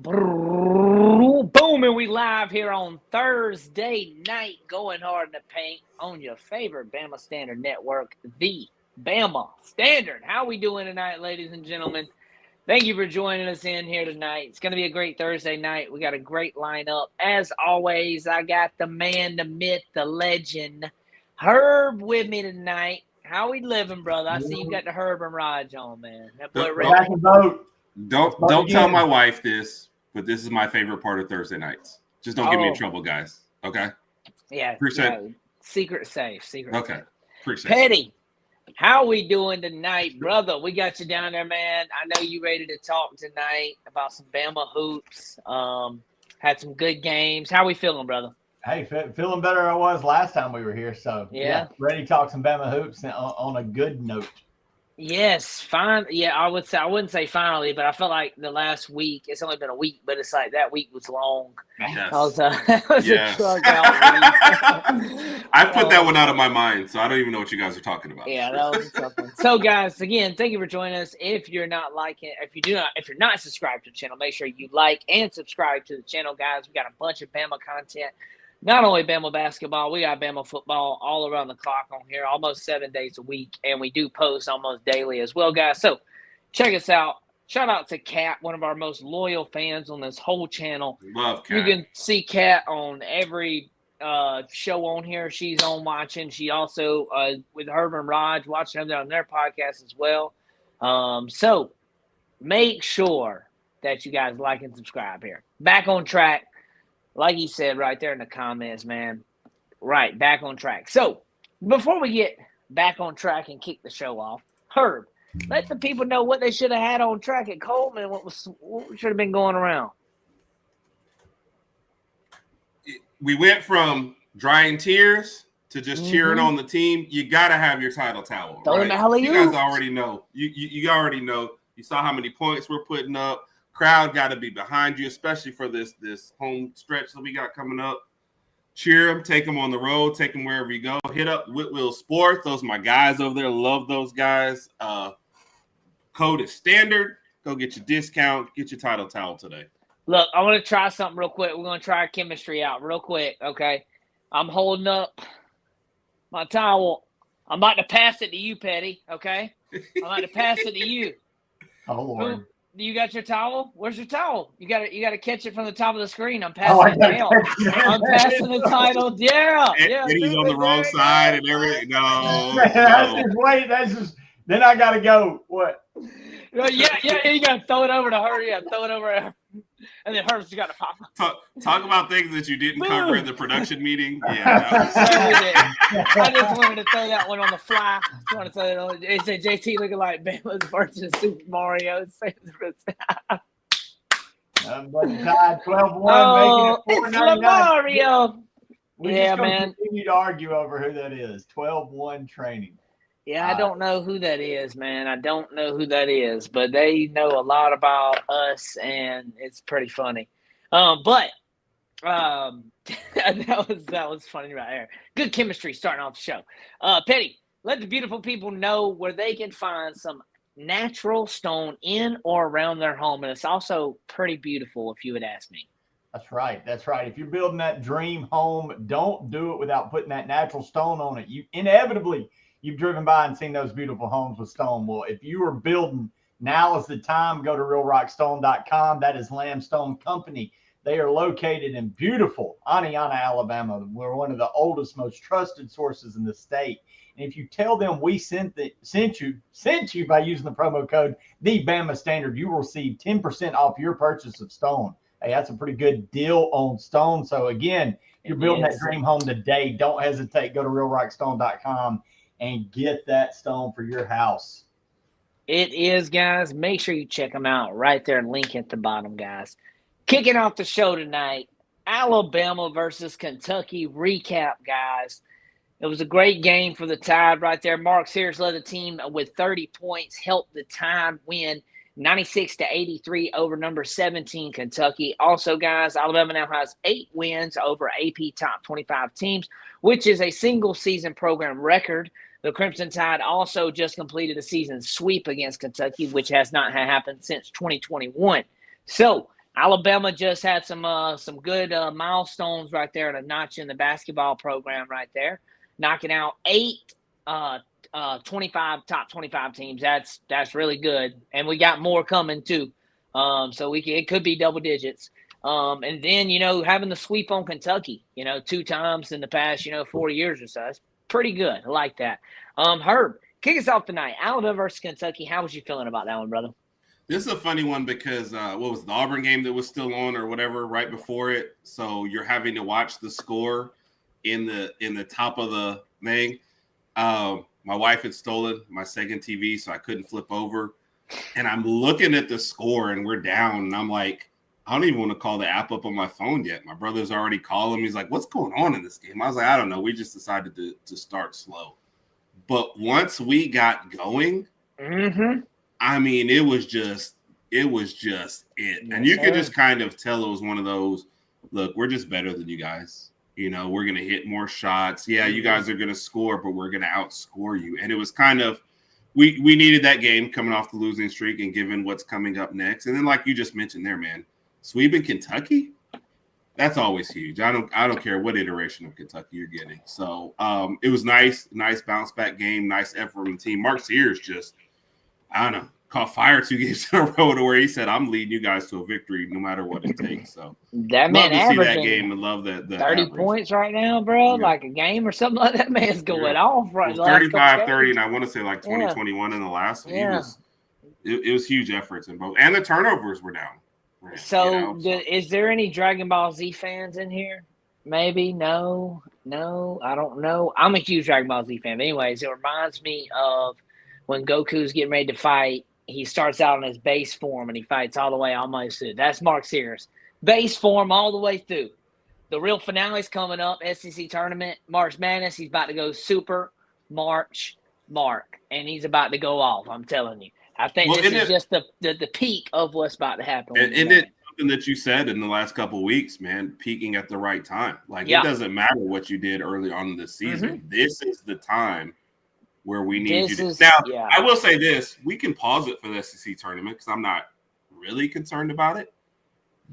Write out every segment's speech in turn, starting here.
Boom, and we live here on Thursday night, going hard in the paint on your favorite Bama Standard Network, the Bama Standard. How we doing tonight, ladies and gentlemen? Thank you for joining us in here tonight. It's going to be a great Thursday night. We got a great lineup. As always, I got the man, the myth, the legend, Herb with me tonight. How we living, brother? I see you got the Herb and Raj on, man. That boy Don't tell my wife this, but this is my favorite part of Thursday nights. Just don't get me in trouble, guys. Okay? Yeah. Appreciate it. Secret safe. Okay. Safe. Appreciate it. Pettey, how we doing tonight, brother? We got you down there, man. I know you ready to talk tonight about some Bama hoops. Had some good games. How we feeling, brother? Hey, feeling better than I was last time we were here. So, yeah ready to talk some Bama hoops on a good note. Yes, fine. Yeah, I wouldn't say finally, but I felt like the last week, it's only been a week, but it's like that week was long. Yes. I was a drug out week. I put that one out of my mind, so I don't even know what you guys are talking about. Yeah, that was a tough one. So, guys, again, thank you for joining us. If you're not subscribed to the channel, make sure you like and subscribe to the channel, guys. We got a bunch of Bama content. Not only Bama basketball, we got Bama football all around the clock on here, almost 7 days a week, and we do post almost daily as well, guys. So check us out. Shout out to Kat, one of our most loyal fans on this whole channel. Love Kat. You can see Kat on every show on here. She's on watching. She also, with Herb and Raj, watching them on their podcast as well. So make sure that you guys like and subscribe here. Back on track. Like he said right there in the comments, man. Right, back on track. So, before we get back on track and kick the show off, Herb, let the people know what they should have had on track at Coleman, what should have been going around. We went from drying tears to just cheering on the team. You got to have your title towel, right? You guys already know. You already know. You saw how many points we're putting up. Crowd got to be behind you, especially for this home stretch that we got coming up. Cheer them, take them on the road, take them wherever you go. Hit up Whitwell Sports. Those are my guys over there. Love those guys. Code is standard. Go get your discount. Get your title towel today. Look, I want to try something real quick. We're going to try our chemistry out real quick, okay? I'm holding up my towel. I'm about to pass it to you, Pettey, okay? I'm about to pass it to you. Oh, Lord. You got your towel? Where's your towel? You got to catch it from the top of the screen. I'm passing it down. I'm passing the title. Yeah. And he's on the wrong side and everything. No. That's just. Then I got to go. What? Yeah. You got to throw it over to her. Yeah, throw it over to her. And then Herb's got to pop. Talk about things that you didn't cover in the production meeting. Yeah. I just wanted to throw that one on the fly. Just wanted to throw that on. They said JT looking like Bama's version of Super Mario. But tied 12-1, making it 4-99. It's Mario. We yeah, just man. Continue to argue over who that is. 12-1 training. Yeah, I don't know who that is, man. I don't know who that is, but they know a lot about us, and it's pretty funny. But that was funny right there. Good chemistry starting off the show. Pettey, let the beautiful people know where they can find some natural stone in or around their home, and it's also pretty beautiful, if you would ask me. That's right. If you're building that dream home, don't do it without putting that natural stone on it. You've driven by and seen those beautiful homes with stone. Well, if you are building, now is the time. Go to realrockstone.com. That is Lambstone Company. They are located in beautiful Aniana, Alabama. We're one of the oldest, most trusted sources in the state. And if you tell them we sent you by using the promo code the Bama Standard, you will receive 10% off your purchase of stone. Hey, that's a pretty good deal on stone. So again, if you're building that dream home today, don't hesitate. Go to realrockstone.com. and get that stone for your house. It is, guys. Make sure you check them out right there. Link at the bottom, guys. Kicking off the show tonight, Alabama versus Kentucky recap, guys. It was a great game for the Tide right there. Mark Sears led the team with 30 points, helped the Tide win 96-83 over number 17 Kentucky. Also, guys, Alabama now has 8 wins over AP top 25 teams, which is a single-season program record. The Crimson Tide also just completed a season sweep against Kentucky, which has not happened since 2021. So, Alabama just had some good milestones right there, and a notch in the basketball program right there, knocking out 8 top 25 teams. That's really good, and we got more coming too. So it could be double digits. And then having the sweep on Kentucky, 2 times in the past 4 years or so. That's pretty good. I like that. Herb, kick us off tonight. Alabama versus Kentucky. How was you feeling about that one, brother? This is a funny one because what was the Auburn game that was still on or whatever right before it? So you're having to watch the score in the top of the thing. My wife had stolen my second TV, so I couldn't flip over. And I'm looking at the score, and we're down. And I'm like, I don't even want to call the app up on my phone yet. My brother's already calling me. He's like, what's going on in this game? I was like, I don't know. We just decided to start slow. But once we got going, I mean, it was just it. Yes, and you could just kind of tell it was one of those, look, we're just better than you guys. We're going to hit more shots. Yeah, you guys are going to score, but we're going to outscore you. And it was kind of, we needed that game coming off the losing streak and given what's coming up next. And then like you just mentioned there, man, sweeping Kentucky, that's always huge. I don't care what iteration of Kentucky you're getting. So it was nice bounce back game, nice effort from the team. Mark Sears just, I don't know, caught fire 2 games in a row to where he said, I'm leading you guys to a victory no matter what it takes. So that man love to see that game and love that 30 average. Points right now, bro. Yeah. Like a game or something like that. Man's going off right. 35-30, and I want to say like 20-21 in the last. Yeah. It was huge efforts in both, and the turnovers were down. Right? So is there any Dragon Ball Z fans in here? Maybe no, I don't know. I'm a huge Dragon Ball Z fan. But anyways, it reminds me of when Goku's getting ready to fight. He starts out in his base form and he fights all the way almost through. That's Mark Sears. Base form all the way through. The real finale's coming up, SEC tournament, March Madness. He's about to go Super March Mark, and he's about to go off. I'm telling you. I think this is just the peak of what's about to happen. And it's something that you said in the last couple of weeks, man, peaking at the right time. Like, it doesn't matter what you did early on in the season. This is the time where we need you to. Now, I will say this. We can pause it for the SEC tournament because I'm not really concerned about it.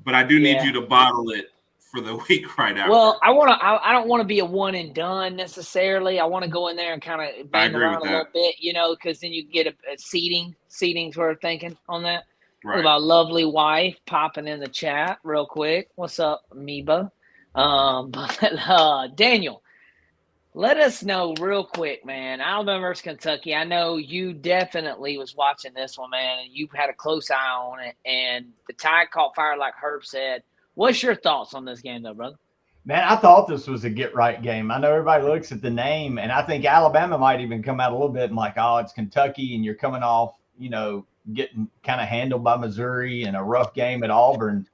But I do need you to bottle it for the week right after. Well, I don't want to be a one and done necessarily. I want to go in there and kind of bang around a little bit, because then you get a seating. Seating's what we're thinking on that. Right. With our lovely wife popping in the chat real quick. What's up, Amoeba? Daniel, let us know real quick, man. Alabama versus Kentucky. I know you definitely was watching this one, man, and you had a close eye on it. And the Tide caught fire, like Herb said. What's your thoughts on this game, though, brother? Man, I thought this was a get-right game. I know everybody looks at the name, and I think Alabama might even come out a little bit and like, oh, it's Kentucky, and you're coming off, getting kind of handled by Missouri and a rough game at Auburn.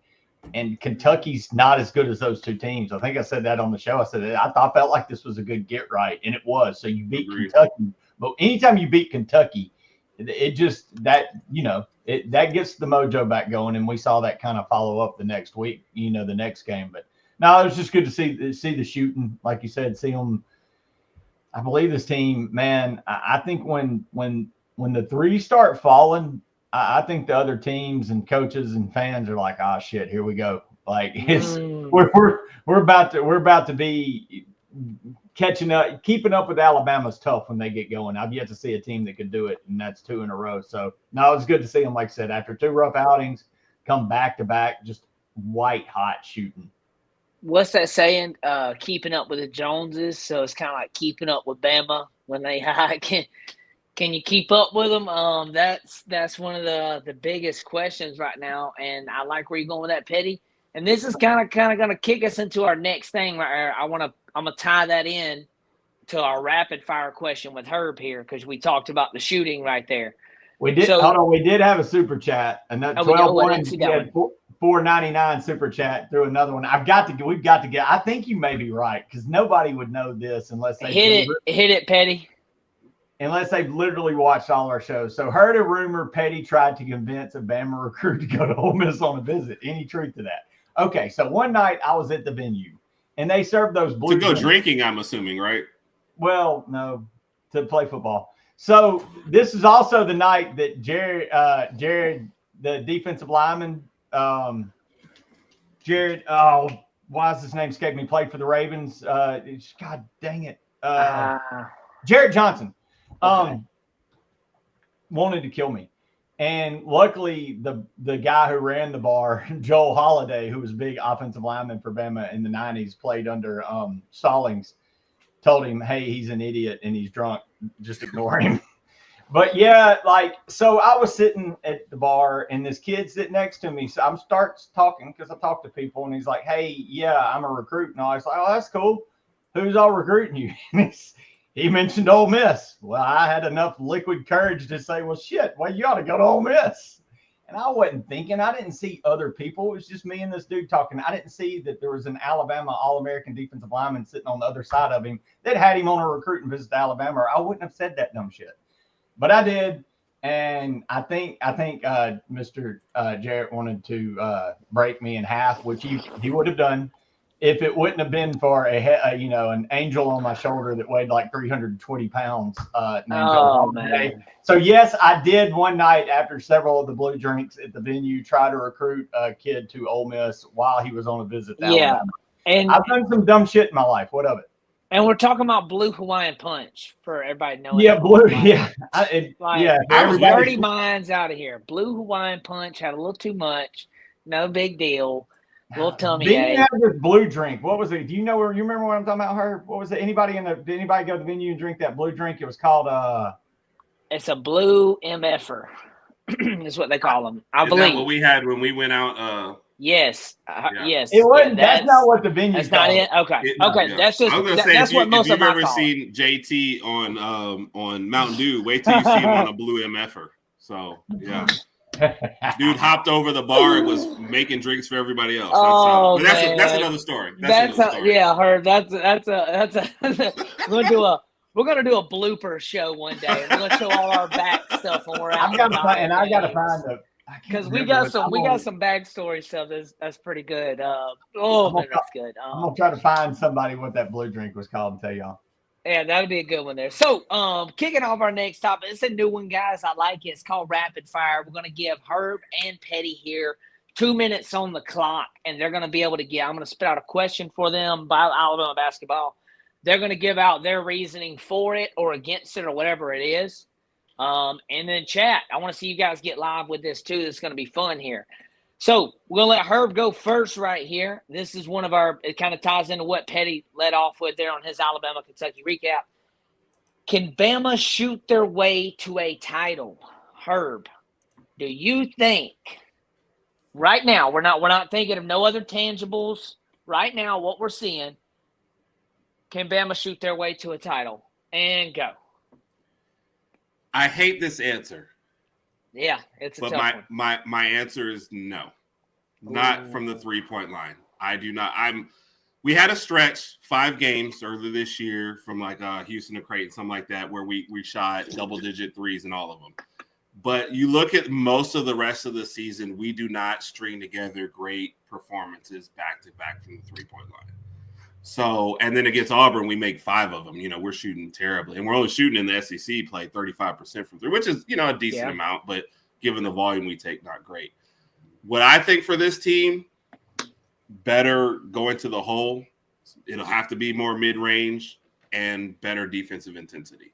And Kentucky's not as good as those two teams. I think I said that on the show. I said I felt like this was a good get right, and it was. So you beat Kentucky, but anytime you beat Kentucky, it just that gets the mojo back going, and we saw that kind of follow up the next week, the next game. But no, it was just good to see the shooting, like you said, see them. I believe this team, man. I think when the threes start falling, I think the other teams and coaches and fans are like, "Oh shit, here we go!" Like we're about to be catching up, keeping up with Alabama's tough when they get going. I've yet to see a team that could do it, and that's 2 in a row. So no, it was good to see them. Like I said, after 2 rough outings, come back to back, just white hot shooting. What's that saying? Keeping up with the Joneses. So it's kind of like keeping up with Bama when they high. Can you keep up with them? That's one of the biggest questions right now, and I like where you're going with that, Pettey. And this is kind of going to kick us into our next thing right here. I'm gonna tie that in to our rapid fire question with Herb here because we talked about the shooting right there. We did. Hold on, we did have a super chat, and that 4.99 super chat through another one. We've got to get. I think you may be right because nobody would know this unless they hit it, Pettey. Unless they've literally watched all our shows. So heard a rumor Pettey tried to convince a Bama recruit to go to Ole Miss on a visit. Any truth to that? Okay, so one night I was at the venue, and they served those blue. To go drinking, I'm assuming, right? Well, no, to play football. So this is also the night that Jared, the defensive lineman, Jared. Oh, why is his name escaping me? Played for the Ravens. God dang it. Jared Johnson. Okay. Wanted to kill me. And luckily, the guy who ran the bar, Joel Holiday, who was a big offensive lineman for Bama in the 90s, played under Stallings, told him, hey, he's an idiot and he's drunk. Just ignore him. But yeah, so I was sitting at the bar and this kid sitting next to me. So I'm starts talking because I talk to people and he's like, hey, yeah, I'm a recruit. And I was like, oh, that's cool. Who's all recruiting you? And he mentioned Ole Miss. Well, I had enough liquid courage to say, well, shit, well, you ought to go to Ole Miss. And I wasn't thinking. I didn't see other people. It was just me and this dude talking. I didn't see that there was an Alabama All-American defensive lineman sitting on the other side of him that had him on a recruiting visit to Alabama, or I wouldn't have said that dumb shit. But I did, and I think Mr. Jarrett wanted to break me in half, which he would have done if it wouldn't have been for an angel on my shoulder that weighed like 320 pounds. Man. So yes, I did one night after several of the blue drinks at the venue try to recruit a kid to Ole Miss while he was on a visit to Alabama. And I've done some dumb shit in my life. What of it? And we're talking about Blue Hawaiian Punch for everybody knowing. Yeah, blue. Yeah, I was 30 minds out of here. Blue Hawaiian Punch had a little too much. No big deal. Little tummy ache. Didn't you have this blue drink? What was it? Do you know where? You remember what I'm talking about, Herb? What was it? Did anybody go to the venue and drink that blue drink? It was called It's a blue MFer. Is what they call them. I believe. Is that what we had when we went out? Yes. Yes. It wasn't. That's not what the venue. That's not it. Okay. Okay. That's just. I was gonna say, that's what most of my. If you've ever seen JT on Mountain Dew, wait till you see him on a blue MFer. So yeah. Dude hopped over the bar and was making drinks for everybody else. That's another story. Yeah, Herb. We're gonna do a blooper show one day. We're gonna show all our back stuff when we're out. I gotta find the. Because we got some backstory stuff that's pretty good. That's good. I'm gonna try to find somebody what that blue drink was called and tell y'all. Yeah, that'd be a good one there. So, kicking off our next topic, it's a new one, guys. I like it. It's called Rapid Fire. We're gonna give Herb and Pettey here 2 minutes on the clock, and they're gonna be able to I'm gonna spit out a question for them about Alabama basketball. They're gonna give out their reasoning for it or against it or whatever it is. And then chat. I want to see you guys get live with this too. It's going to be fun here. So we'll let Herb go first right here. This is one of it kind of ties into what Pettey led off with there on his Alabama-Kentucky recap. Can Bama shoot their way to a title? Herb, do you think right now, we're not thinking of no other tangibles. Right now, what we're seeing, can Bama shoot their way to a title? And go. I hate this answer. Yeah, it's a tough one. My answer is no. Not from the 3-point line. I do not. We had a stretch, 5 games earlier this year from like Houston to Creighton, something like that, where we shot double-digit threes in all of them. But you look at most of the rest of the season, we do not string together great performances back-to-back from the 3-point line. So, and then against Auburn, we make 5 of them. We're shooting terribly. And we're only shooting in the SEC play 35% from 3, which is, a decent amount, but given the volume we take, not great. What I think for this team, better go into the hole. It'll have to be more mid-range and better defensive intensity.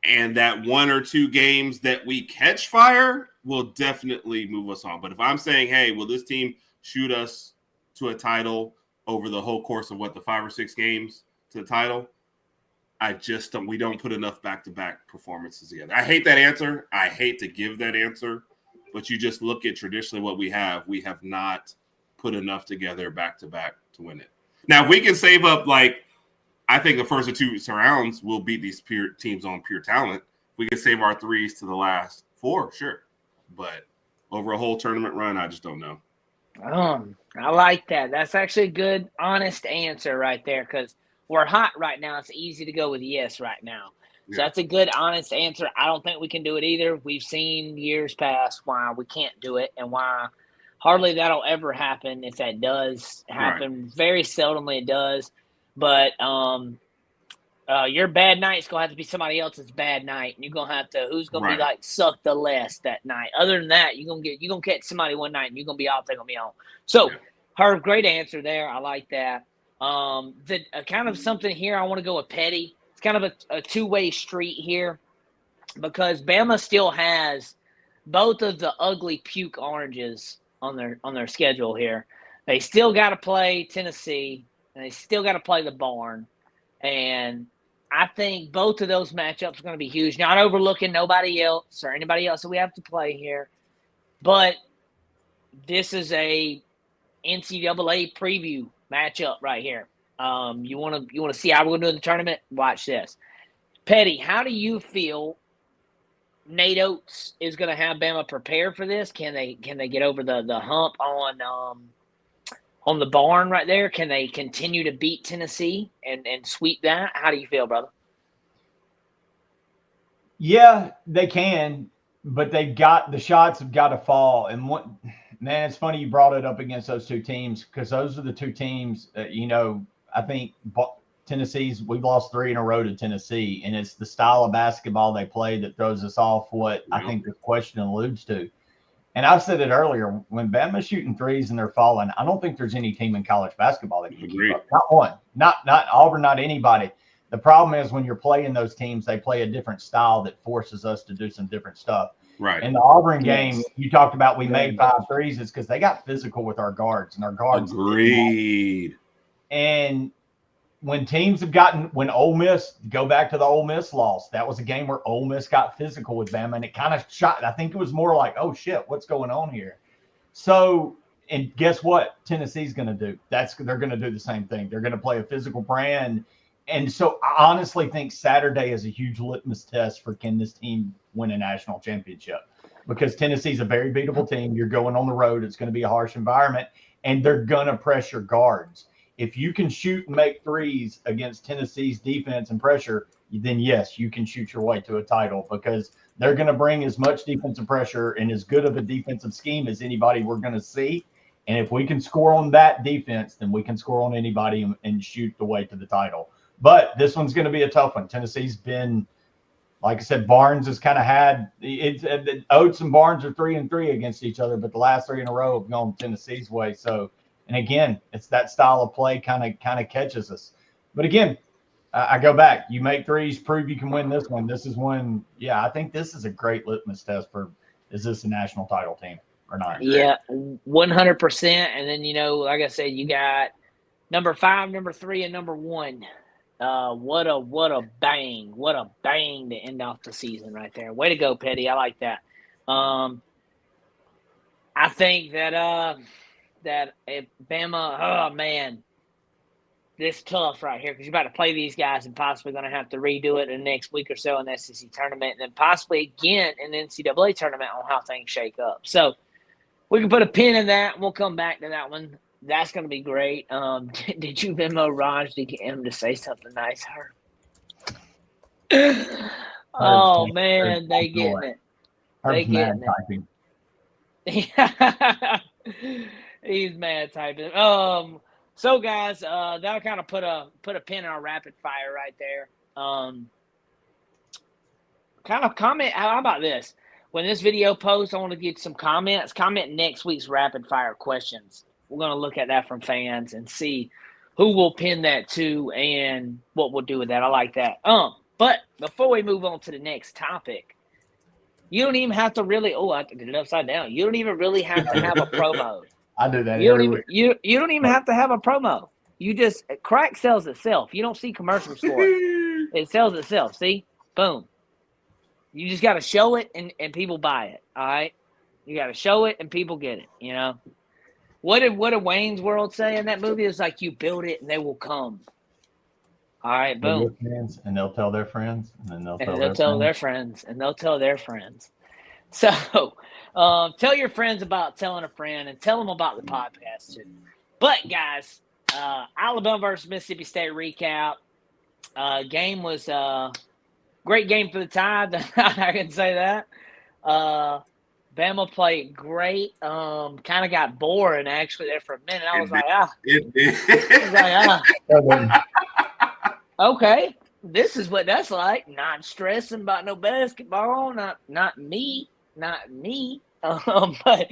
And that 1 or 2 games that we catch fire will definitely move us on. But if I'm saying, hey, will this team shoot us to a title over the whole course of the 5 or 6 games to the title, we don't put enough back-to-back performances together. I hate that answer. I hate to give that answer, but you just look at traditionally what we have not put enough together back-to-back to win it. Now, if we can save up, I think the first 2 rounds will beat these pure teams on pure talent. We can save our 3s to the last 4, sure. But over a whole tournament run, I just don't know. I like that. That's actually a good, honest answer right there because we're hot right now. It's easy to go with yes right now. So that's a good, honest answer. I don't think we can do it either. We've seen years past why we can't do it and why hardly that'll ever happen. If that does happen, very seldomly it does. But your bad night's going to have to be somebody else's bad night. And you're going to have to – who's going to be suck the less that night? Other than that, you're going to catch somebody one night and you're going to be off. They're going to be on. So, Herb, great answer there. I like that. Kind of something here. I want to go with Pettey. It's kind of a two-way street here because Bama still has both of the ugly puke oranges on their schedule here. They still got to play Tennessee, and they still got to play the Barn. And I think both of those matchups are going to be huge. Not overlooking nobody else or anybody else that we have to play here, but this is a NCAA preview matchup right here. You want to see how we're going to do in the tournament? Watch this. Pettey, how do you feel Nate Oats is going to have Bama prepared for this? Can they get over the hump on the Barn right there? Can they continue to beat Tennessee and sweep that? How do you feel, brother? Yeah, they can, but the shots have got to fall. And man, it's funny you brought it up against those two teams because those are the two teams, I think we've lost 3 in a row to Tennessee, and it's the style of basketball they play that throws us off what I think the question alludes to. And I've said it earlier, when Bama's shooting threes and they're falling, I don't think there's any team in college basketball that can keep up. Not one. Not Auburn, not anybody. The problem is when you're playing those teams, they play a different style that forces us to do some different stuff. Right. In the Auburn game, you talked about we made 5 threes. It's because they got physical with our guards, and our guards. Agreed. And when Ole Miss, go back to the Ole Miss loss, that was a game where Ole Miss got physical with Bama, and it kind of shot. I think it was more like, oh, shit, what's going on here? So, and guess what Tennessee's going to do? They're going to do the same thing. They're going to play a physical brand. And so I honestly think Saturday is a huge litmus test for can this team win a national championship, because Tennessee's a very beatable team. You're going on the road. It's going to be a harsh environment, and they're going to pressure guards. If you can shoot and make threes against Tennessee's defense and pressure, then yes, you can shoot your way to a title, because they're going to bring as much defensive pressure and as good of a defensive scheme as anybody we're going to see. And if we can score on that defense, then we can score on anybody and shoot the way to the title. But this one's going to be a tough one. Tennessee's been, like I said, Barnes has kind of had Oats and Barnes are 3-3 against each other, but the last 3 in a row have gone Tennessee's way. So, and again, it's that style of play kind of catches us. But again, I go back. You make threes, prove you can win this one. This is one. Yeah, I think this is a great litmus test for, is this a national title team or not? Yeah, 100%. And then, like I said, you got number 5, number 3, and number 1. What a bang to end off the season right there. Way to go, Pettey. I like that. I think that if Bama, oh man, this tough right here, because you're about to play these guys and possibly going to have to redo it in the next week or so in the SEC tournament, and then possibly again in the NCAA tournament on how things shake up. So we can put a pin in that, and we'll come back to that one. That's going to be great. Did you memo Raj to get him to say something nice, Herb? Oh, man, they getting it. They getting it. He's mad typing. So, guys, that'll kind of put a pin in our rapid fire right there. Kind of comment. How about this? When this video posts, I want to get some comments. Comment next week's rapid fire questions. We're going to look at that from fans and see who will pin that to and what we'll do with that. I like that. But before we move on to the next topic, you don't even have to really. Oh, I did it upside down. You don't even really have to have a promo. I do that. You don't even have to have a promo. You just crack sells itself. You don't see commercials for it. It sells itself. See, boom. You just got to show it and people buy it. All right, you got to show it and people get it. What did Wayne's World say in that movie? It's like you build it and they will come. All right, boom. And they'll tell their friends, and then they'll tell their friends, and they'll tell their friends. So, tell your friends about telling a friend, and tell them about the podcast too. But guys, Alabama versus Mississippi State recap. Game was great game for the Tide. I can say that. Bama played great. Kind of got boring actually there for a minute. I was like, okay, this is what that's like. Not stressing about no basketball. Not me. But,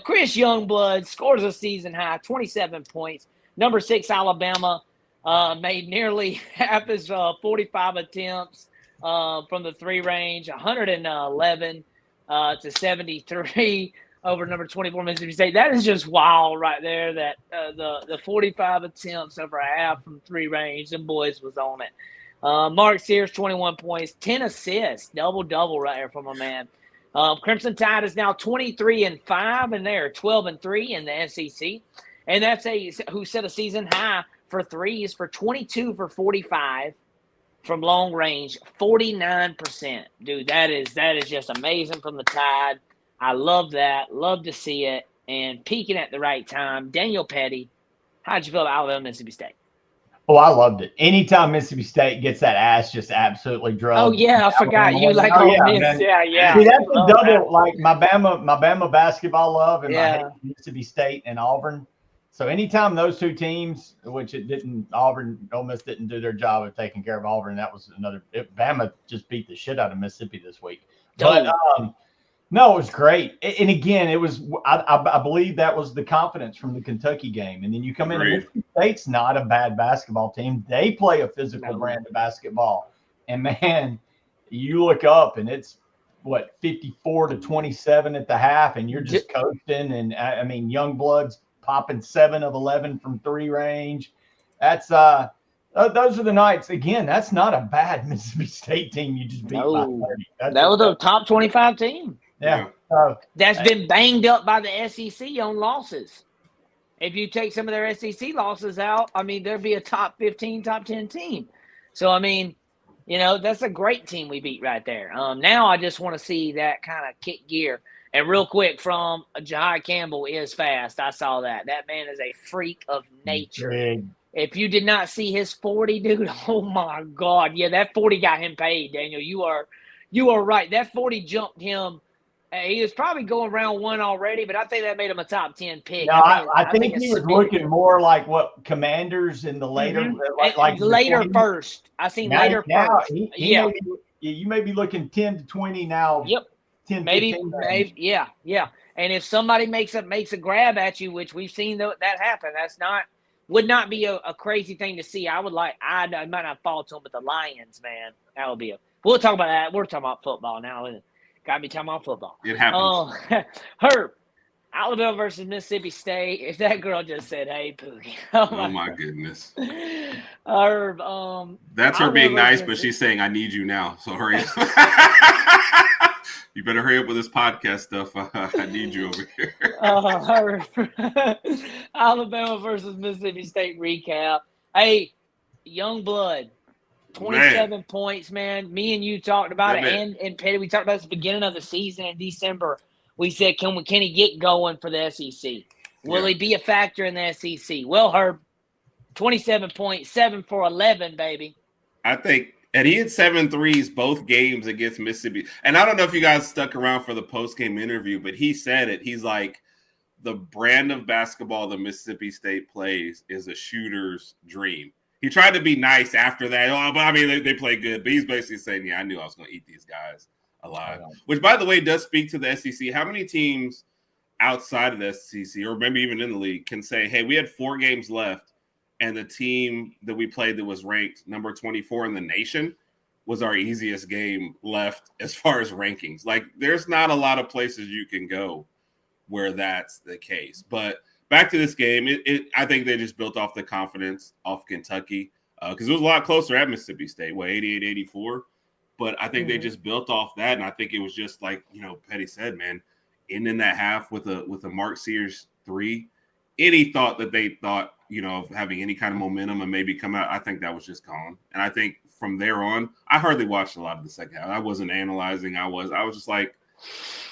Chris Youngblood scores a season high, 27 points. Number 6, Alabama, made nearly half his 45 attempts from the 3 range, 111 to 73 over number 24, Mississippi State. That is just wild right there, that the 45 attempts over a half from 3 range, and boys was on it. Mark Sears, 21 points, 10 assists, double-double right there from a man. Crimson Tide is now 23-5, and they're 12-3 in the SEC. And that's who set a season high for threes for 22 for 45 from long range, 49%. Dude, that is just amazing from the Tide. I love that. Love to see it. And peaking at the right time. Daniel Pettey, how'd you feel about Alabama, Mississippi State? Oh, I loved it. Anytime Mississippi State gets that ass just absolutely drugged. Oh, yeah, I forgot. You like Ole Miss. Yeah. See, that's a double, like my Bama basketball love and my Mississippi State and Auburn. So anytime those two teams, which Ole Miss didn't do their job of taking care of Auburn. That was Bama just beat the shit out of Mississippi this week. But no, it was great. And again, it was, I believe that was the confidence from the Kentucky game. And then you come in, and Mississippi State's not a bad basketball team. They play a physical brand of basketball. And man, you look up and it's 54-27 at the half, and you're just coasting. And I mean, Youngblood's popping 7 of 11 from 3 range. That's those are the nights. Again, that's not a bad Mississippi State team. You just beat by 30. That was a top 25 team. Yeah. That's been banged up by the SEC on losses. If you take some of their SEC losses out, I mean, there'd be a top 15, top 10 team. So, I mean, that's a great team we beat right there. Now I just want to see that kind of kick gear. And real quick, from Jahai Campbell is fast. I saw that. That man is a freak of nature. Big. If you did not see his 40, dude, oh my God. Yeah, that 40 got him paid, Daniel. You are right. That 40 jumped him. He was probably going round 1 already, but I think that made him a top 10 pick. No, I think he was looking more like what Commanders in the later, like later first. I seen later first. You may be looking 10 to 20 now. Yep. 10, maybe. Yeah. And if somebody makes a grab at you, which we've seen that happen, would not be a crazy thing to see. I might not fall to him, but the Lions, man, that would be we'll talk about that. We're talking about football now. Got me talking about football. It happens. Herb, Alabama versus Mississippi State. If that girl just said, "Hey, Pookie." Oh my goodness. Herb, that's her being nice, but she's saying, "I need you now." So hurry up. You better hurry up with this podcast stuff. I need you over here. Herb, Alabama versus Mississippi State recap. Hey, Youngblood. 27 points, man. Me and you talked about it, and Pettey, we talked about this at the beginning of the season in December. We said, can he get going for the SEC? Will he be a factor in the SEC? Well, Herb, 27 points, 7 for 11, baby. I think, and he had 7 threes both games against Mississippi. And I don't know if you guys stuck around for the post-game interview, but he said it. He's like, the brand of basketball that Mississippi State plays is a shooter's dream. He tried to be nice after that. But I mean, they play good. But he's basically saying, I knew I was going to eat these guys alive. Which, by the way, does speak to the SEC. How many teams outside of the SEC, or maybe even in the league, can say, hey, we had 4 games left, and the team that we played that was ranked number 24 in the nation was our easiest game left as far as rankings. Like, there's not a lot of places you can go where that's the case. But back to this game, I think they just built off the confidence off Kentucky because it was a lot closer at Mississippi State, 88-84. But I think they just built off that, and I think it was just like, Pettey said, man, ending that half with a Mark Sears 3. Any thought that they thought, of having any kind of momentum and maybe come out, I think that was just gone. And I think from there on, I hardly watched a lot of the second half. I wasn't analyzing. I was just like,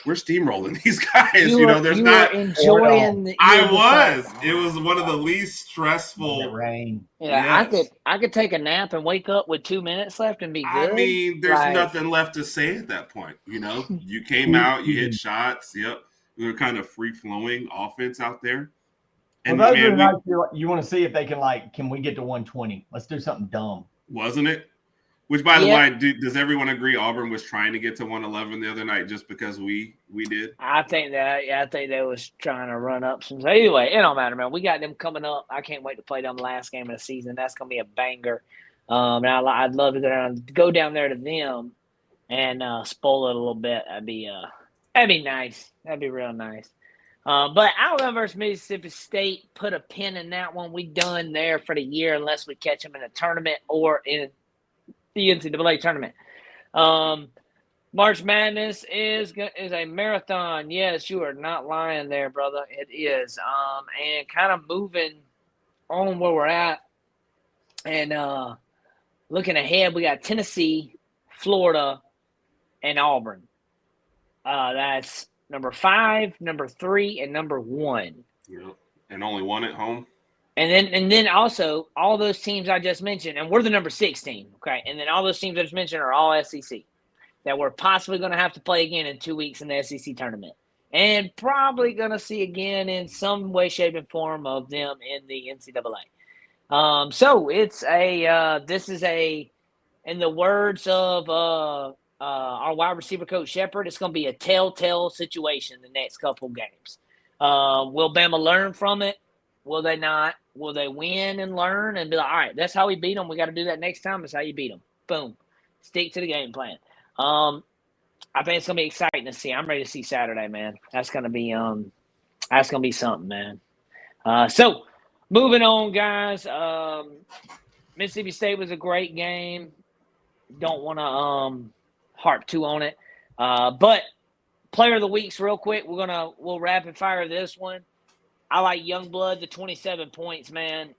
we're steamrolling these guys. There's not enjoying. It was one of the least stressful. Rain. Yeah, yes. I could take a nap and wake up with 2 minutes left and be good. I mean, there's nothing left to say at that point. You came out, you hit shots. Yep, we were kind of free flowing offense out there. And those are nights you want to see if they can we get to 120? Let's do something dumb. Wasn't it? Which, by the way, does everyone agree Auburn was trying to get to 111 the other night just because we did? I think they was trying to run up some. Anyway, it don't matter, man. We got them coming up. I can't wait to play them last game of the season. That's gonna be a banger. And I'd love to go down there to them and spoil it a little bit. That'd be nice. That'd be real nice. But Alabama versus Mississippi State, put a pin in that one. We done there for the year unless we catch them in a tournament or in the NCAA tournament. March Madness is a marathon. Yes, you are not lying there, brother. It is. And kind of moving on where we're at. And looking ahead, we got Tennessee, Florida, and Auburn. That's number 5, number 3, and number 1. Yeah, and only one at home. And then also all those teams I just mentioned, and we're the number 6 team, okay? And then all those teams I just mentioned are all SEC that we're possibly going to have to play again in 2 weeks in the SEC tournament, and probably going to see again in some way, shape, and form of them in the NCAA. So it's in the words of our wide receiver coach Shepard, it's going to be a telltale situation the next couple games. Will Bama learn from it? Will they not? Will they win and learn and be like, all right, that's how we beat them. We got to do that next time. That's how you beat them. Boom. Stick to the game plan. I think it's going to be exciting to see. I'm ready to see Saturday, man. That's going to be something, man. So moving on, guys. Mississippi State was a great game. Don't want to harp too on it. But player of the weeks real quick. We'll rapid fire this one. I like Youngblood, the 27 points, man.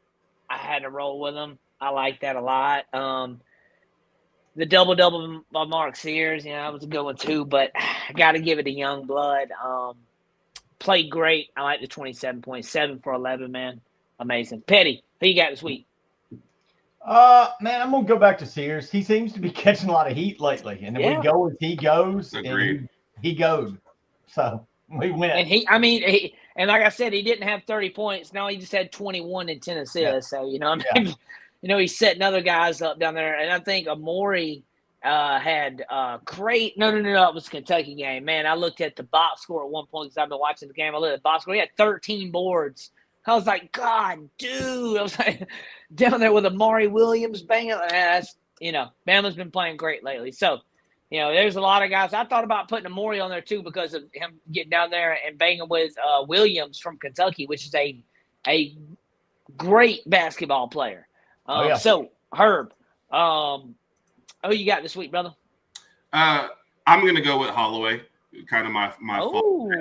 I had to roll with him. I like that a lot. The double-double by Mark Sears, that was a good one too, but I got to give it to Youngblood. Played great. I like the 27 points, 7 for 11, man. Amazing. Pettey, who you got this week? Man, I'm going to go back to Sears. He seems to be catching a lot of heat lately, and we go as he goes. Agreed. And he goes. So we win. And and like I said, he didn't have 30 points. No, he just had 21 and 10 assists. Yeah. So, he's setting other guys up down there. And I think Amori had great – no, it was a Kentucky game. Man, I looked at the box score at one point because I've been watching the game. I looked at the box score. He had 13 boards. I was like, God, dude. I was like down there with Amari Williams banging. Bama's been playing great lately. So, there's a lot of guys. I thought about putting Amori on there too because of him getting down there and banging with Williams from Kentucky, which is a great basketball player. So, Herb, who you got this week, brother? I'm going to go with Holloway. Kind of my fault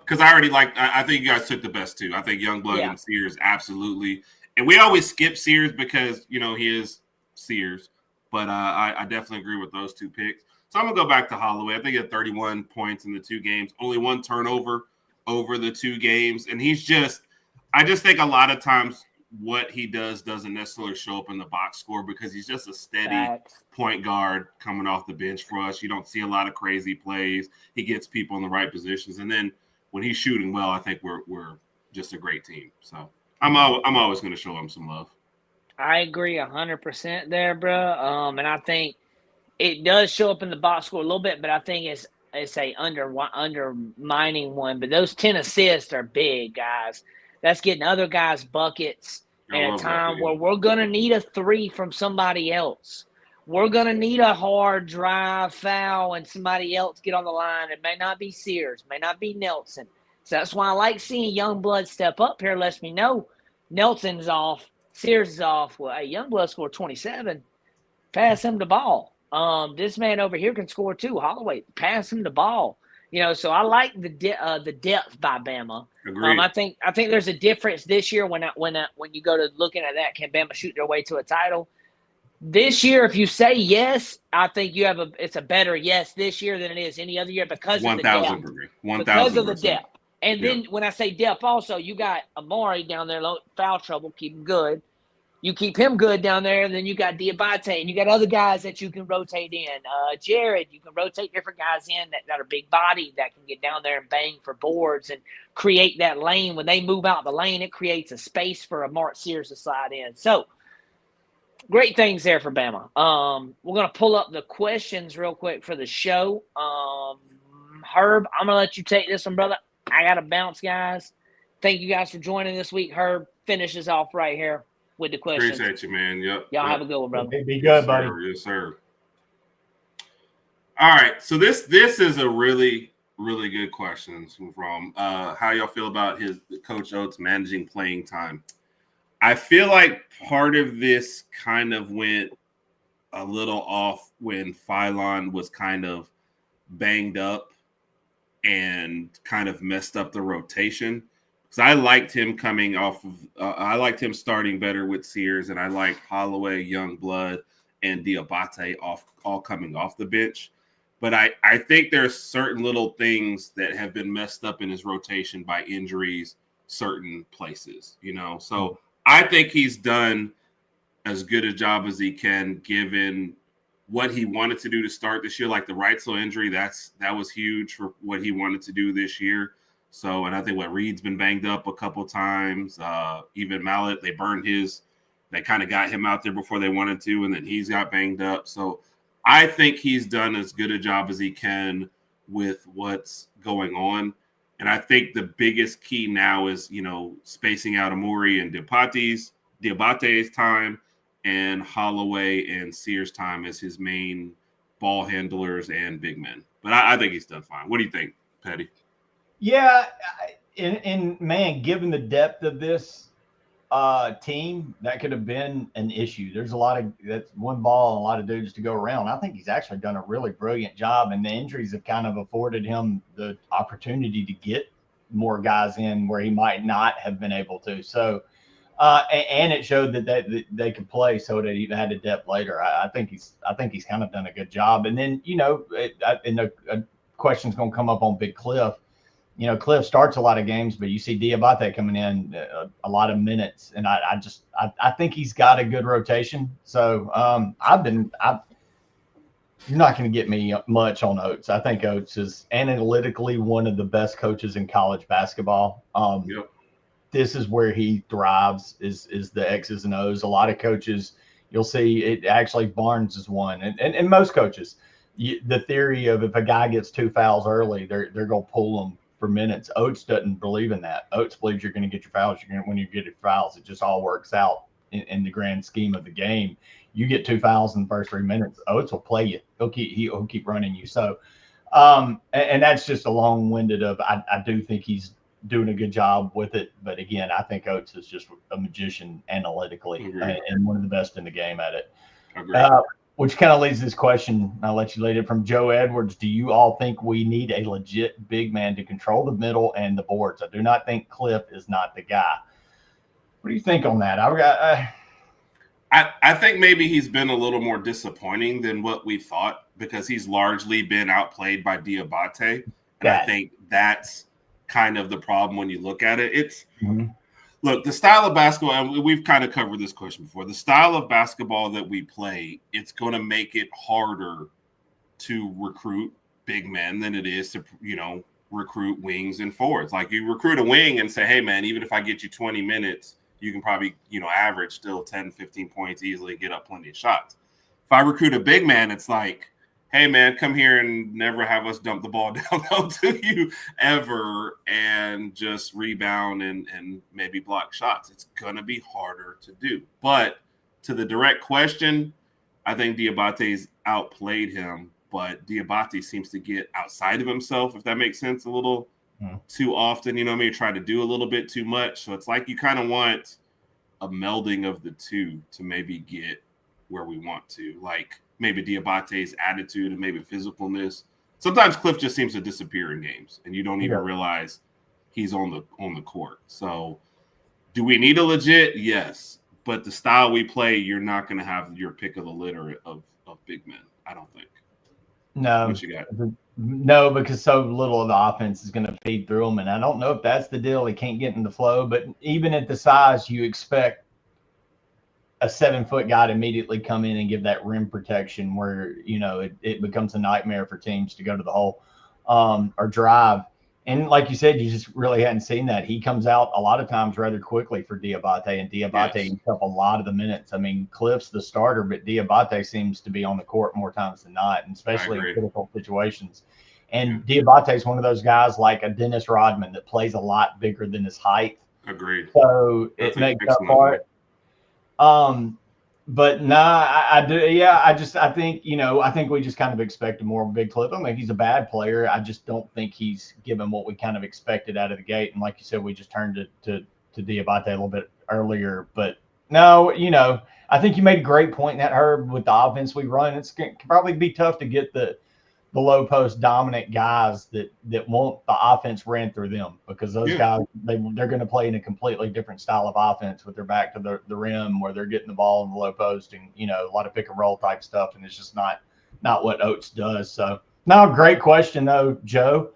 because I think you guys took the best two. I think Youngblood and Sears absolutely, and we always skip Sears because he is Sears, but I definitely agree with those two picks. So I'm gonna go back to Holloway. I think he had 31 points in the 2 games, only 1 turnover over the 2 games, and I just think a lot of times what he does doesn't necessarily show up in the box score because he's just a steady point guard coming off the bench for us. You don't see a lot of crazy plays. He gets people in the right positions. And then when he's shooting well, I think we're just a great team. So I'm always going to show him some love. I agree 100% there, bro. And I think it does show up in the box score a little bit, but I think it's a undermining one. But those 10 assists are big, guys. That's getting other guys buckets at a time where we're going to need a 3 from somebody else. We're going to need a hard drive foul and somebody else get on the line. It may not be Sears, may not be Nelson. So that's why I like seeing Youngblood step up here. Lets me know Nelson's off, Sears is off. Well, hey, Youngblood scored 27. Pass him the ball. This man over here can score too. Holloway, pass him the ball. So I like the depth by Bama. Agreed. I think there's a difference this year when you go to looking at that. Can Bama shoot their way to a title? This year, if you say yes, I think it's a better yes this year than it is any other year because of the depth. 1,000%. Because of the depth. And then when I say depth, also you got Amari down there, foul trouble, keep him good. You keep him good down there, and then you got Diabate, and you got other guys that you can rotate in. Jared, you can rotate different guys in that are big body that can get down there and bang for boards and create that lane. When they move out the lane, it creates a space for a Mark Sears to slide in. So great things there for Bama. We're going to pull up the questions real quick for the show. Herb, I'm going to let you take this one, brother. I got to bounce, guys. Thank you guys for joining this week. Herb finishes off right here with the questions. Appreciate you, man. Yep. Y'all have a good one, brother. Be good, buddy. Yes, sir. All right. So this is a really, really good question from how y'all feel about Coach Oats managing playing time. I feel like part of this kind of went a little off when Phylon was kind of banged up and kind of messed up the rotation. Because I liked him coming off of I liked him starting better with Sears, and I liked Holloway, Youngblood, and Diabate all coming off the bench. But I think there's certain little things that have been messed up in his rotation by injuries, certain places, So I think he's done as good a job as he can, given what he wanted to do to start this year. Like the Reitzel injury, that was huge for what he wanted to do this year. So, and I think Reed's been banged up a couple times. Even Mallet, they burned his. They kind of got him out there before they wanted to, and then he's got banged up. So I think he's done as good a job as he can with what's going on. And I think the biggest key now is, spacing out Amori and Diabate's time, and Holloway and Sears' time as his main ball handlers and big men. But I think he's done fine. What do you think, Pettey? Yeah, and man, given the depth of this team, that could have been an issue. There's that's one ball and a lot of dudes to go around. I think he's actually done a really brilliant job, and the injuries have kind of afforded him the opportunity to get more guys in where he might not have been able to. So, and it showed that they could play, so they even had a depth later. I think he's kind of done a good job. And then and the question's going to come up on Big Cliff. Cliff starts a lot of games, but you see Diabate coming in a lot of minutes, and I think he's got a good rotation. So you're not going to get me much on Oats. I think Oats is analytically one of the best coaches in college basketball. Yep. This is where he thrives is the X's and O's. A lot of coaches, you'll see it. Actually, Barnes is one, and most coaches, the theory of if a guy gets 2 fouls early, they're going to pull him for minutes. Oats doesn't believe in that. Oats believes you're going to get your fouls. When you get your fouls, it just all works out in the grand scheme of the game. You get 2 fouls in the first 3 minutes, Oats will play you. He'll keep running you. So, and that's just a long-winded of I do think he's doing a good job with it. But again, I think Oats is just a magician analytically and one of the best in the game at it. Which kind of leads this question. I'll let you lead it from Joe Edwards. Do you all think we need a legit big man to control the middle and the boards? I do not think Cliff is not the guy. What do you think on that? I think maybe he's been a little more disappointing than what we thought, because he's largely been outplayed by Diabate. And I think that's kind of the problem when you look at it. Look, the style of basketball, and we've kind of covered this question before, the style of basketball that we play, it's going to make it harder to recruit big men than it is to, recruit wings and forwards. Like you recruit a wing and say, hey, man, even if I get you 20 minutes, you can probably, average still 10, 15 points easily, get up plenty of shots. If I recruit a big man, it's like, hey, man, come here and never have us dump the ball down low to you ever and just rebound and maybe block shots. It's going to be harder to do. But to the direct question, I think Diabate's outplayed him, but Diabate seems to get outside of himself, if that makes sense, a little too often. Try to do a little bit too much. So it's like you kind of want a melding of the two to maybe get where we want to. Like, maybe Diabate's attitude and maybe physicalness. Sometimes Cliff just seems to disappear in games, and you don't even realize he's on the court. So, do we need a legit? Yes, but the style we play, you're not going to have your pick of the litter of big men. I don't think. No. What you got? No, because so little of the offense is going to feed through them, and I don't know if that's the deal. He can't get in the flow, but even at the size, you expect a 7-foot guy to immediately come in and give that rim protection where, it becomes a nightmare for teams to go to the hole or drive. And like you said, you just really hadn't seen that. He comes out a lot of times rather quickly for Diabate, and Diabate eats up a lot of the minutes. I mean, Cliff's the starter, but Diabate seems to be on the court more times than not, and especially in critical situations. And Diabate is one of those guys like a Dennis Rodman that plays a lot bigger than his height. Agreed. So it makes up for it. But I do. Yeah, I think, I think we just kind of expected more of a big Cliff. I think he's a bad player. I just don't think he's given what we kind of expected out of the gate. And like you said, we just turned to Diabate a little bit earlier. But no, I think you made a great point in that, Herb, with the offense we run. It's going to probably be tough to get the low post dominant guys that want the offense ran through them, because those guys, they're going to play in a completely different style of offense with their back to the rim, where they're getting the ball in the low post and, a lot of pick and roll type stuff. And it's just not what Oats does. So no, great question though, Joe.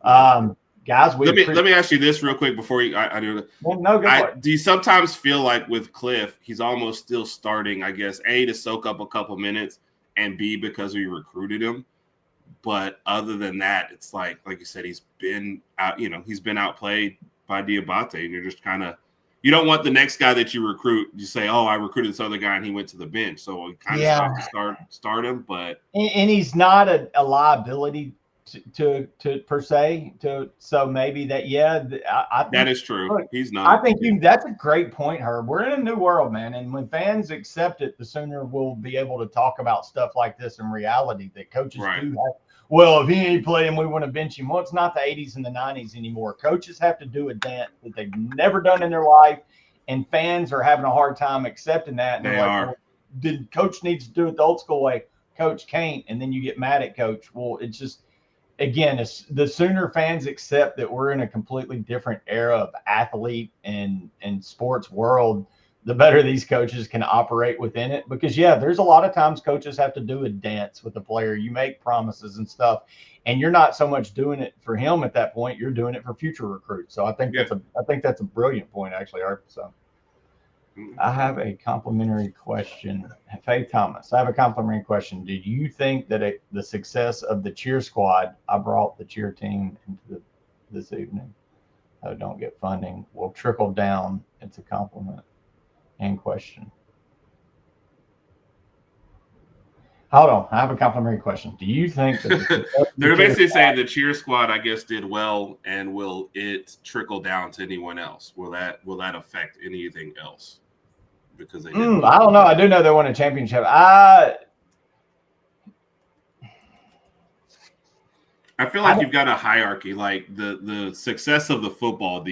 Guys, let me ask you this real quick before I do it. Well, no, go for it. Do you sometimes feel like with Cliff, he's almost still starting, I guess, A, to soak up a couple minutes, and B, because we recruited him? But other than that, it's like you said, he's been outplayed by Diabate, and you're just kind of, you don't want the next guy that you recruit, you say, oh, I recruited this other guy and he went to the bench, so we kind of have to start him. But and he's not a liability to per se. So maybe that, I think that is true. Look, he's not. I think that's a great point, Herb. We're in a new world, man, and when fans accept it, the sooner we'll be able to talk about stuff like this in reality, that coaches do have. Well, if he ain't playing, we want to bench him. Well, it's not the 80s and the 90s anymore. Coaches have to do a dance that they've never done in their life, and fans are having a hard time accepting that. And they are. Well, did coach needs to do it the old school way? Coach can't, and then you get mad at coach. Well, it's just, again, the sooner fans accept that we're in a completely different era of athlete and sports world, the better these coaches can operate within it. Because, there's a lot of times coaches have to do a dance with the player. You make promises and stuff, and you're not so much doing it for him at that point. You're doing it for future recruits. So I think that's a brilliant point, actually, Art. So I have a complimentary question. Faith Thomas, I have a complimentary question. Did you think that the success of the cheer squad, I brought the cheer team into this evening, don't get funding, will trickle down? It's a compliment. And question. Hold on, I have a complimentary question. Do you think that they're basically saying the cheer squad, I guess, did well, and will it trickle down to anyone else? Will that affect anything else? Because they I don't know. I do know they won a championship. I feel like you've got a hierarchy. Like the success of the football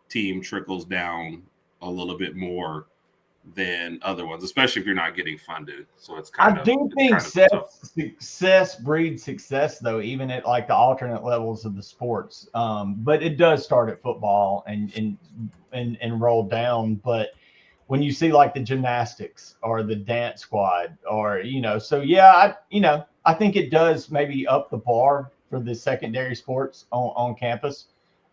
team trickles down a little bit more than other ones, especially if you're not getting funded. So it's kind of. I do think success breeds success, though, even at like the alternate levels of the sports. But it does start at football and roll down. But when you see like the gymnastics or the dance squad, or I think it does maybe up the bar for the secondary sports on campus.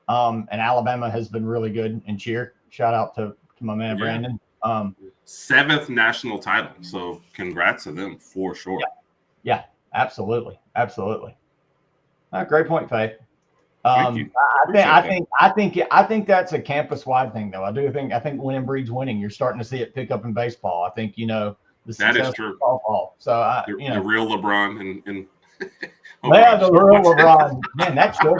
And Alabama has been really good in cheer. Shout out to my man Brandon. 7th national title, so congrats to them for sure. Yeah, absolutely. Great point, Faith. Thank you. I think that's a campus-wide thing, though. I think winning breeds winning. You're starting to see it pick up in baseball. I think the that is true. Football. So the real LeBron and the real LeBron. Man, that's good.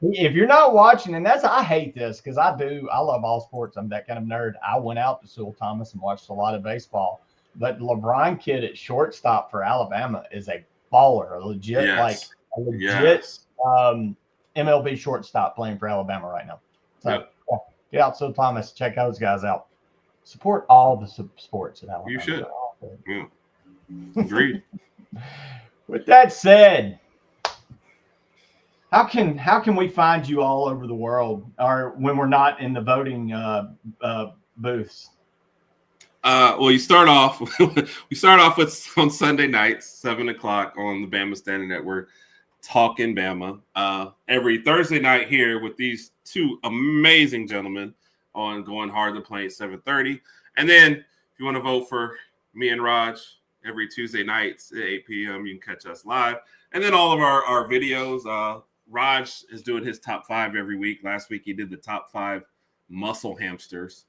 If you're not watching, and I hate this because I love all sports. I'm that kind of nerd. I went out to Sewell Thomas and watched a lot of baseball. But the LeBron kid at shortstop for Alabama is a baller, a legit MLB shortstop playing for Alabama right now. So get out Sewell Thomas, check those guys out. Support all the sports at Alabama. You should. Yeah. Agreed. With that said, how can we find you all over the world, or when we're not in the voting booths? Well, we start off with on Sunday nights, 7:00 on the Bama Standing Network, talking Bama. Every Thursday night here with these two amazing gentlemen on Going Hard to Play at 7:30. And then if you want to vote for me and Raj every Tuesday nights at 8 p.m., you can catch us live. And then all of our videos, Raj is doing his top 5 every week. Last week he did the top 5 muscle hamsters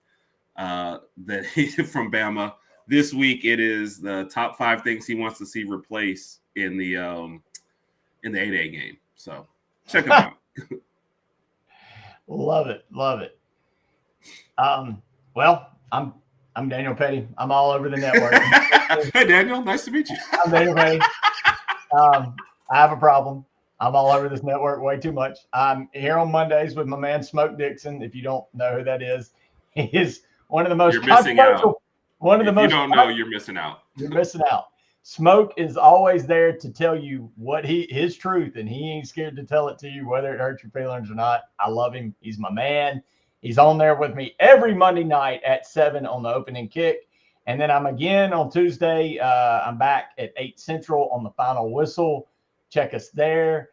that he from Bama. This week it is the top 5 things he wants to see replaced in the 8A game. So check him out. Love it. Well, I'm Daniel Pettey. I'm all over the network. Hey, Daniel, nice to meet you. I'm Daniel Pettey. I have a problem. I'm all over this network way too much. I'm here on Mondays with my man Smoke Dixon. If you don't know who that is, he is one of the most You're missing out. One of the most. You don't know, you're missing out. You're missing out. Smoke is always there to tell you what his truth, and he ain't scared to tell it to you, whether it hurts your feelings or not. I love him. He's my man. He's on there with me every Monday night at 7 on the opening kick. And then I'm again on Tuesday. I'm back at 8 Central on the final whistle. Check us there.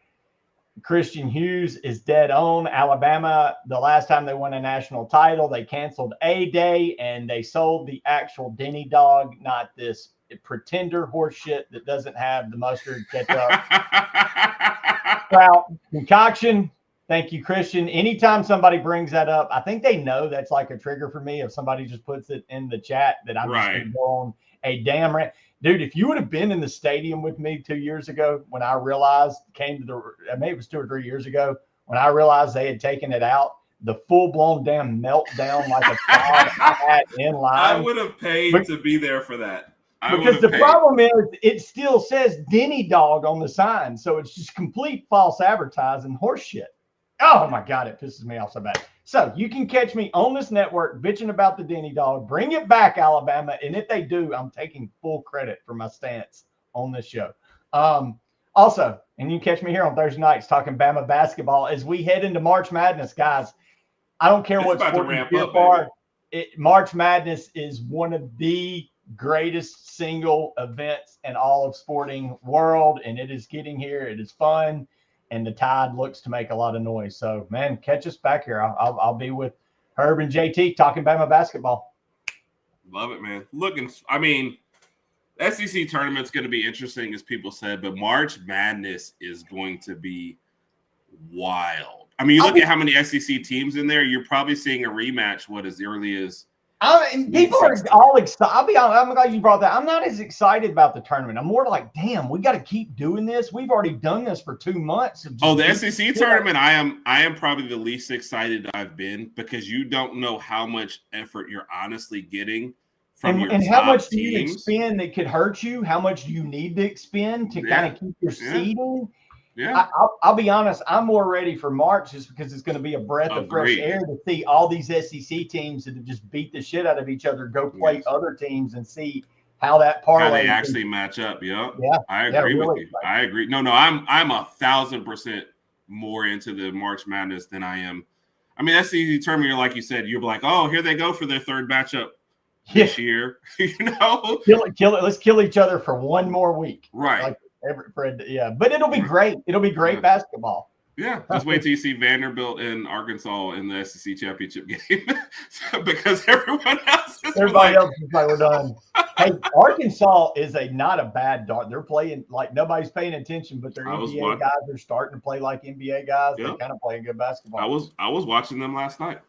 Christian Hughes is dead on. Alabama, the last time they won a national title, they canceled a day and they sold the actual Denny dog, not this pretender horse shit that doesn't have the mustard, ketchup, sprout, concoction. Thank you, Christian. Anytime somebody brings that up, I think they know that's like a trigger for me. If somebody just puts it in the chat that I'm just going to go on a damn rant. Dude, if you would have been in the stadium with me 2 years ago when I realized, maybe it was 2 or 3 years ago, when I realized they had taken it out, the full-blown damn meltdown like a child I had in line. I would have paid to be there for that. Because the problem is it still says Denny dog on the sign. So it's just complete false advertising horse shit. Oh my God, it pisses me off so bad. So you can catch me on this network bitching about the Denny dog. Bring it back, Alabama. And if they do, I'm taking full credit for my stance on this show. Also, and you can catch me here on Thursday nights talking Bama basketball as we head into March Madness, guys. I don't care what sport you cheer for. March Madness is one of the greatest single events in all of sporting world, and it is getting here. It is fun, and the Tide looks to make a lot of noise. So, man, catch us back here. I'll be with Herb and JT talking Bama basketball. Love it, man. SEC tournament's going to be interesting, as people said, but March Madness is going to be wild. I mean, you look at how many SEC teams in there, you're probably seeing a rematch as early as people are all excited. I'll be honest, I'm glad you brought that. I'm not as excited about the tournament. I'm more like, damn, we got to keep doing this. We've already done this for 2 months. The SEC tournament, I am probably the least excited I've been, because you don't know how much effort you're honestly getting from your and top how much teams. do you expend that could hurt you? How much do you need to expend to kind of keep your seeding? Yeah, I'll be honest. I'm more ready for March just because it's going to be a breath of fresh air to see all these SEC teams that have just beat the shit out of each other go play other teams and see how that parlay how they actually match up. Yeah, I agree with you. I agree. No, I'm 1,000% more into the March Madness than I am. I mean, SEC tournament, like you said, you're like, oh, here they go for their third matchup this year. Kill it. Let's kill each other for one more week. Right. But it'll be great. It'll be great basketball. Yeah, just wait till you see Vanderbilt and Arkansas in the SEC championship game, because everybody else is like, we're done. Hey, Arkansas is not a bad dart. They're playing like nobody's paying attention, but their NBA guys are starting to play like NBA guys. They're kind of playing good basketball. I was watching them last night.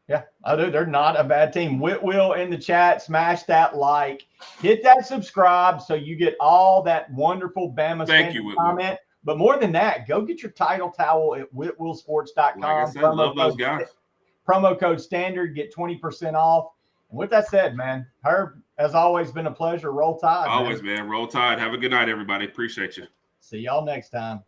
Yeah, they're not a bad team. Whitwill in the chat, smash that like, hit that subscribe so you get all that wonderful Bama comment. But more than that, go get your title towel at whitwillsports.com. Like I said, love those guys. Promo code standard, get 20% off. And with that said, man, Herb, as always, been a pleasure. Roll Tide. Always, man. Roll Tide. Have a good night, everybody. Appreciate you. See y'all next time.